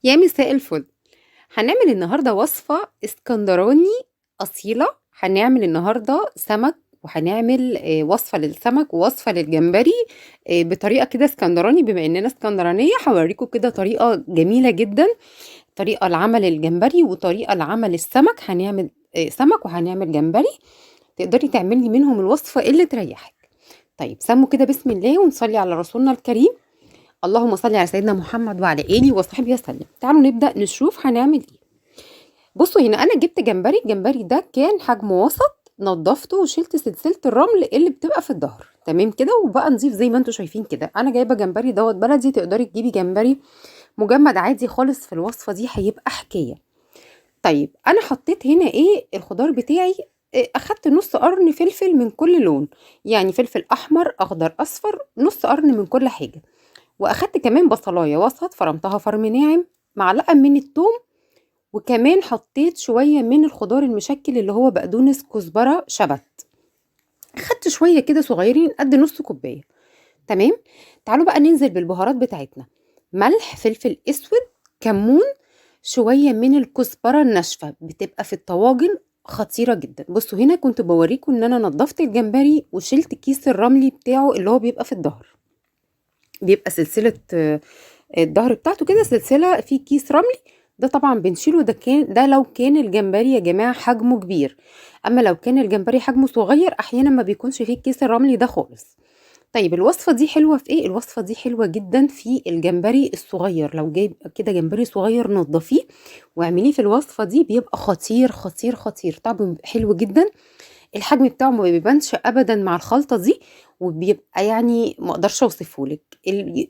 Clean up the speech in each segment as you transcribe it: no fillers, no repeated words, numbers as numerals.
يا مساء الفل. هنعمل النهارده وصفة اسكندراني أصيلة. هنعمل النهارده سمك، وهنعمل وصفة للسمك ووصفة للجمبري بطريقة كده اسكندراني. بما إننا اسكندرانية هوريكم كده طريقة جميلة جدا، طريقة لعمل الجمبري وطريقة لعمل السمك. هنعمل سمك وهنعمل جمبري، تقدري تعملي منهم الوصفة اللي تريحك. طيب سموا كده بسم الله ونصلي على رسولنا الكريم. اللهم صل على سيدنا محمد وعلى آله وصحبه وسلم. تعالوا نبدأ نشوف هنعمل ايه. بصوا هنا انا جبت جمبري، الجمبري ده كان حجمه وسط، نضفته وشلت سلسلة الرمل اللي بتبقى في الظهر، تمام كده، وبقى نضيف زي ما انتم شايفين كده. انا جايبه جمبري دوت بلدي، تقدري تجيبي جمبري مجمد عادي خالص، في الوصفة دي هيبقى حكاية. طيب انا حطيت هنا ايه الخضار بتاعي. اخدت نص قرن فلفل من كل لون، يعني فلفل احمر اخضر اصفر، نص قرن من كل حاجة. واخدت كمان بصلايه وسط فرمتها فرم ناعم، معلقه من الثوم، وكمان حطيت شويه من الخضار المشكل اللي هو بقدونس كزبره شبت. اخدت شويه كده صغيرين قد نص كوبايه. تمام. تعالوا بقى ننزل بالبهارات بتاعتنا: ملح، فلفل اسود، كمون، شويه من الكزبره الناشفه، بتبقى في الطواجن خطيره جدا. بصوا هنا كنت بوريكم ان انا نضفت الجمبري وشلت كيس الرملي بتاعه اللي هو بيبقى في الظهر، بيبقى سلسله الظهر بتاعته كده سلسله في كيس رملي. ده طبعا بنشيله، ده لو كان الجمبري يا جماعه حجمه كبير. اما لو كان الجمبري حجمه صغير احيانا ما بيكونش فيه الكيس الرملي ده خالص. طيب الوصفه دي حلوه في ايه؟ الوصفه دي حلوه جدا في الجمبري الصغير. لو جايب كده جمبري صغير نضفيه واعمليه في الوصفه دي، بيبقى خطير خطير خطير، طعمه بيبقى حلو جدا. الحجم بتاعه ما بيبانش ابدا مع الخلطه دي، وبيبقى يعني ما اقدرش اوصفه لك.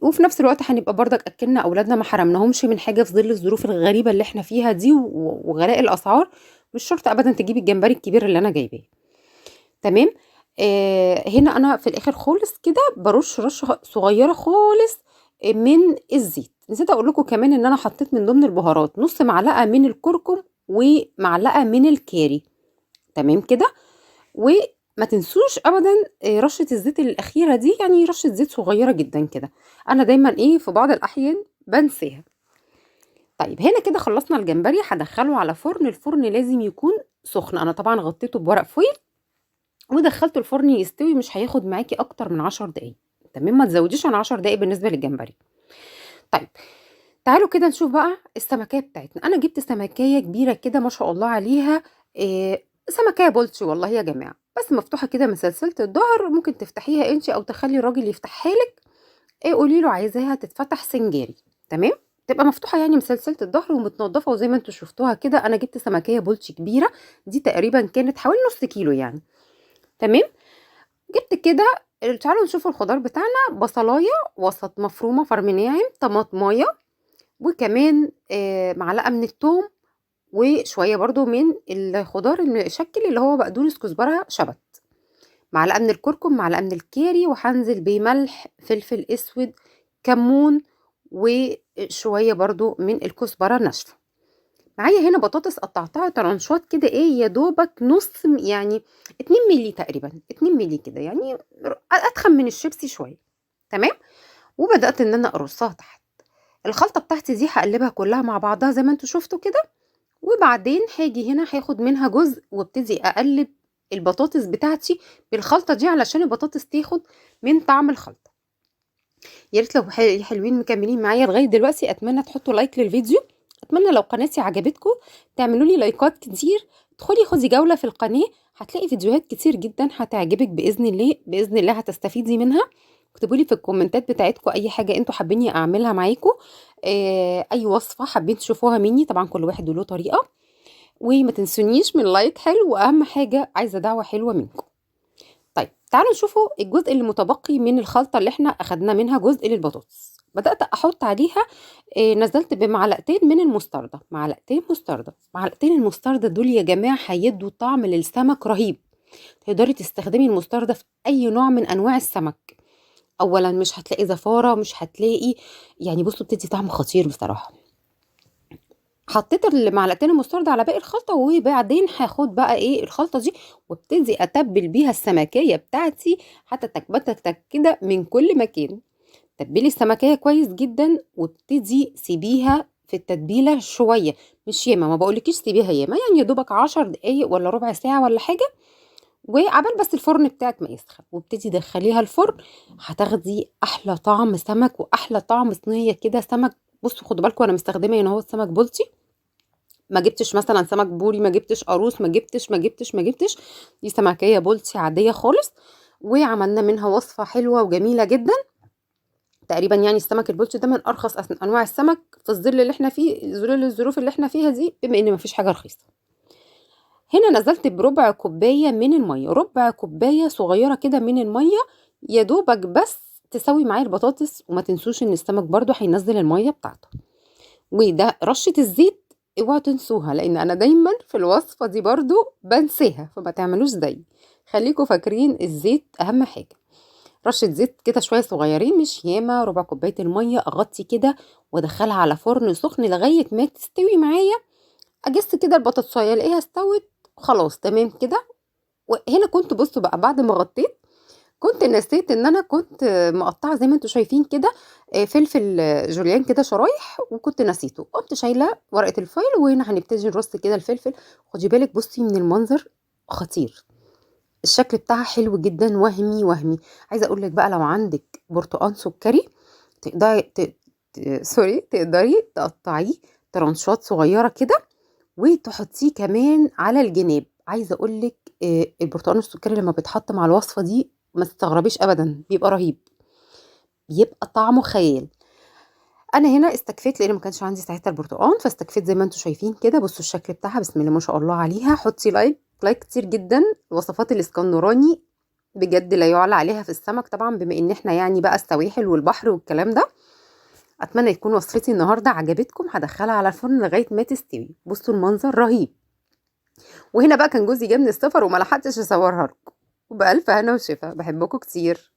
وفي نفس الوقت هنبقى برضك اكلنا اولادنا، ما حرمناهمش من حاجه في ظل الظروف الغريبه اللي احنا فيها دي وغلاء الاسعار. مش شرط ابدا تجيبي الجمبري الكبير اللي انا جايباه. تمام. هنا انا في الاخر خالص كده برش رشه صغيره خالص من الزيت. نسيت اقول لكم كمان ان انا حطيت من ضمن البهارات نص معلقه من الكركم ومعلقه من الكاري. تمام كده. وما تنسوش ابدا رشه الزيت الاخيره دي، يعني رشه زيت صغيره جدا كده. انا دايما في بعض الاحيان بنساها. طيب هنا كده خلصنا الجمبري، هدخله على فرن. الفرن لازم يكون سخن. انا طبعا غطيته بورق فويل ودخلته الفرن يستوي، مش هياخد معاكي اكتر من 10 دقايق. تمام، ما تزوديش عن 10 دقايق بالنسبه للجمبري. طيب تعالوا كده نشوف بقى السمكية بتاعتنا. انا جبت سمكية كبيرة كده ما شاء الله عليها. سمكية بولتي والله يا جماعة، بس مفتوحة كده من سلسلة الظهر. ممكن تفتحيها انت او تخلي الراجل يفتحها لك. قولي له عايزاها تتفتح سنجاري. تمام. تبقى مفتوحة يعني من سلسلة الظهر ومتنضفة، وزي ما انتوا شفتوها كده انا جبت سمكية بولتي كبيرة. دي تقريبا كانت حوالي نص كيلو يعني. تمام. جبت كده. تعالوا نشوف الخضار بتاعنا: بصلاية وسط مفرومة فرم ناعم، طماطماية، وكمان معلقة من الثوم، وشوية برضو من الخضار المشكل اللي هو بقدونس كزبرة شبت، معلقة من الكركم، معلقة من الكاري، وهنزل بملح، فلفل اسود، كمون، وشوية برضو من الكزبرة الناشفة. معايا هنا بطاطس قطعتها طرنشات كده، يا دوبك نص يعني 2 مللي تقريبا، 2 مللي كده يعني، اتخن من الشيبسي شوية. تمام. وبدأت ان انا ارصها تحت. الخلطة بتاعتي دي هقلبها كلها مع بعضها زي ما انتوا شفتوا كده، وبعدين هاجي هنا هاخد منها جزء وابتدي اقلب البطاطس بتاعتي بالخلطة دي علشان البطاطس تاخد من طعم الخلطة. يا ريت لو حلوين مكملين معايا لغاية دلوقتي، اتمنى تحطوا لايك للفيديو. اتمنى لو قناتي عجبتكم تعملوا لي لايكات كتير. ادخلي خدي جولة في القناة، هتلاقي فيديوهات كتير جدا هتعجبك بإذن الله، بإذن الله هتستفيدي منها. اكتبوا لي في الكومنتات بتاعتكم اي حاجة انتوا حابين اعملها معاكم. اي وصفة حابين تشوفوها مني، طبعا كل واحد له طريقة. وما تنسونيش من لايك حلو، واهم حاجة عايزة دعوة حلوة منكم. طيب تعالوا نشوفوا الجزء اللي متبقي من الخلطة اللي احنا اخدنا منها جزء للبطاطس. بدأت احط عليها نزلت بمعلقتين من المستردة، معلقتين مستردة. معلقتين المستردة دول يا جماعة هيدوا طعم للسمك رهيب. تقدري تستخدمي المستردة في اي نوع من انواع السمك. اولا مش هتلاقي زفارة، مش هتلاقي، يعني بصوا بتدي طعم خطير بصراحة. حطيت المعلقتين المستردة على باقي الخلطة، وبعدين هاخد بقى الخلطة دي وابتدي اتبل بيها السمكية بتاعتي حتى تكبتك كده من كل مكان. تبلي السمكية كويس جدا وابتدي سيبيها في التتبيله شويه، مش ياما، ما بقولكيش سيبيها ياما، يعني يا دوبك 10 دقايق ولا ربع ساعه ولا حاجه، وعبال بس الفرن بتاعك ما يسخن، وابتدي دخليها الفرن. هتاخدي احلى طعم سمك واحلى طعم صينيه كده سمك. بصوا خدوا بالكم، انا مستخدمه هنا هو سمك بلطي، ما جبتش مثلا سمك بوري، ما جبتش قاروص، ما جبتش. دي سمكيه بلطي عاديه خالص، وعملنا منها وصفه حلوه وجميله جدا. تقريبا يعني السمك البلطي ده من ارخص انواع السمك في الظل اللي احنا فيه، ظل الظروف اللي احنا فيها دي، بما ان مفيش حاجه رخيصه. هنا نزلت بربع كوبايه من الميه، ربع كوبايه صغيره كده من الميه، يا دوبك بس تسوي معايا البطاطس. وما تنسوش ان السمك برضو هينزل الميه بتاعته. وده رشه الزيت، اوعوا تنسوها، لان انا دايما في الوصفه دي برضو بنساها، فما تعملوش زي. خليكم فاكرين الزيت اهم حاجه. رشه زيت كده شويه صغيرين، مش ياما، ربع كوبايه الميه، اغطي كده وادخلها على فرن سخن لغايه ما تستوي معايا. اجس كده البطاطسايه الاقيها استوت، خلاص تمام كده. وهنا كنت بصوا بقى بعد ما غطيت، كنت نسيت ان انا كنت مقطعه زي ما انتم شايفين كده فلفل جوليان كده شرايح، وكنت نسيته، قمت شايله ورقه الفويل. وهنا هنبتدي نرص كده الفلفل. خدي بالك بصي من المنظر، خطير. الشكل بتاعها حلو جدا، وهمي وهمي. عايزه اقول لك بقى، لو عندك برتقان سكري تقدري سوري، تقدري تقطعيه ترانشات صغيره كده، وتحطيه كمان على الجناب. عايزه اقول لك البرتقال السكري لما بيتحط مع الوصفه دي ما تستغربيش ابدا، بيبقى رهيب، بيبقى طعمه خيال. انا هنا استكفيت لان ما كانش عندي ساعتها البرتقال، فاستكفيت زي ما انتم شايفين كده. بصوا الشكل بتاعها، بسم الله ما شاء الله عليها. حطي لايك، لايك كتير جدا. الوصفات الاسكندراني بجد لا يعلى عليها في السمك طبعا، بما ان احنا يعني بقى السواحل والبحر والكلام ده. اتمنى يكون وصفتي النهارده عجبتكم. هدخلها على الفرن لغايه ما تستوي. بصوا المنظر رهيب. وهنا بقى كان جوزي جه من السفر وما لحقتش اصورها لكم. وبألف هنا وشفا، بحبكم كتير.